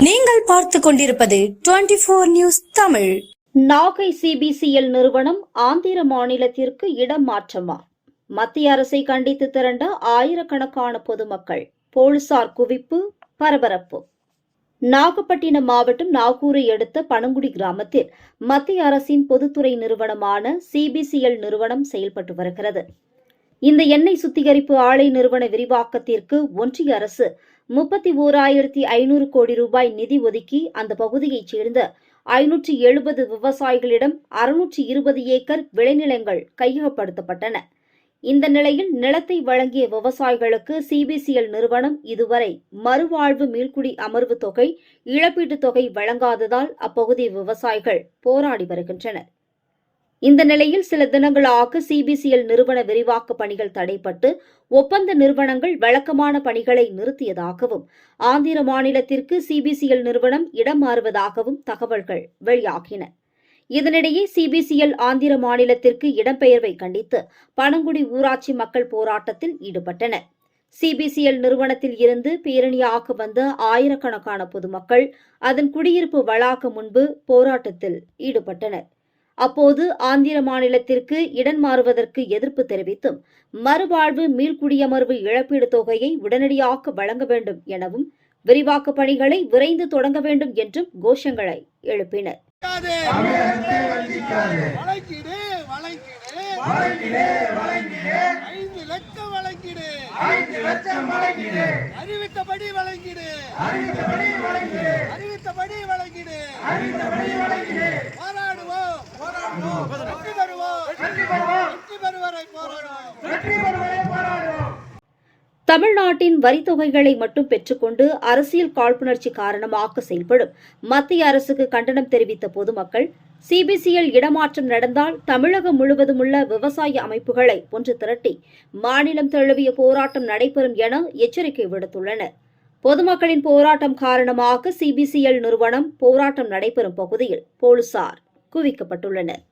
நீங்கள் பார்த்துக் கொண்டிருப்பது 24 நியூஸ் தமிழ். நாகை சிபிசிஎல் நிறுவனம் ஆந்திர மாநிலத்திற்கு இடம் மாற்றமா? மத்திய அரசை கண்டித்து திரண்ட ஆயிரக்கணக்கான பொதுமக்கள், போலீசார் குவிப்பு, பரபரப்பு. நாகப்பட்டினம் மாவட்டம் நாகூரை அடுத்த பனங்குடி கிராமத்தில் மத்திய அரசின் பொதுத்துறை நிறுவனமான சிபிசிஎல் நிறுவனம் செயல்பட்டு வருகிறது. இந்த எண்ணெய் சுத்திகரிப்பு ஆலை நிறுவன விரிவாக்கத்திற்கு ஒன்றிய அரசு 31,500 கோடி ரூபாய் நிதி ஒதுக்கி அந்த பகுதியைச் சேர்ந்த 570 விவசாயிகளிடம் 620 ஏக்கர் விளைநிலங்கள் கையகப்படுத்தப்பட்டன. இந்த நிலையில் நிலத்தை வழங்கிய விவசாயிகளுக்கு சிபிசிஎல் நிறுவனம் இதுவரை மறுவாழ்வு மீள்குடி அமர்வு தொகை, இழப்பீட்டுத் தொகை வழங்காததால் அப்பகுதி விவசாயிகள் போராடி வருகின்றனர். இந்த நிலையில் சில தினங்களாக சிபிசிஎல் நிறுவன விரிவாக்க பணிகள் தடைப்பட்டு ஒப்பந்த நிறுவனங்கள் வழக்கமான பணிகளை நிறுத்தியதாகவும், ஆந்திர மாநிலத்திற்கு சிபிசிஎல் நிறுவனம் இடம் மாறுவதாகவும் தகவல்கள் வெளியாகின. இதனிடையே சிபிசிஎல் ஆந்திர மாநிலத்திற்கு இடம்பெயர்வை கண்டித்து பனங்குடி ஊராட்சி மக்கள் போராட்டத்தில் ஈடுபட்டனர். சிபிசிஎல் நிறுவனத்தில் இருந்து பேரணியாக வந்த ஆயிரக்கணக்கான பொதுமக்கள் அதன் குடியிருப்பு வளாகம் முன்பு போராட்டத்தில் ஈடுபட்டனர். அப்போது ஆந்திர மாநிலத்திற்கு இடம் மாறுவதற்கு எதிர்ப்பு தெரிவித்தும், மறுவாழ்வு மீள்குடியமர்வு இழப்பீடு தொகையை உடனடியாக வழங்க வேண்டும் எனவும், விரிவாக்க பணிகளை விரைந்து தொடங்க வேண்டும் என்றும் கோஷங்களை எழுப்பினர். தமிழ்நாட்டின் வரித்தொகைகளை மட்டும் பெற்றுக்கொண்டு அரசியல் காழ்ப்புணர்ச்சி காரணமாக செயல்படும் மத்திய அரசுக்கு கண்டனம் தெரிவித்த பொதுமக்கள், சிபிசிஎல் இடமாற்றம் நடந்தால் தமிழகம் முழுவதும் உள்ள விவசாய அமைப்புகளை ஒன்று திரட்டி மாநிலம் தழுவிய போராட்டம் நடைபெறும் என எச்சரிக்கை விடுத்துள்ளனர். பொதுமக்களின் போராட்டம் காரணமாக சிபிசிஎல் நிறுவனம் போராட்டம் நடைபெறும் பகுதியில் போலீசார் குவிக்கப்பட்டுள்ளனர்.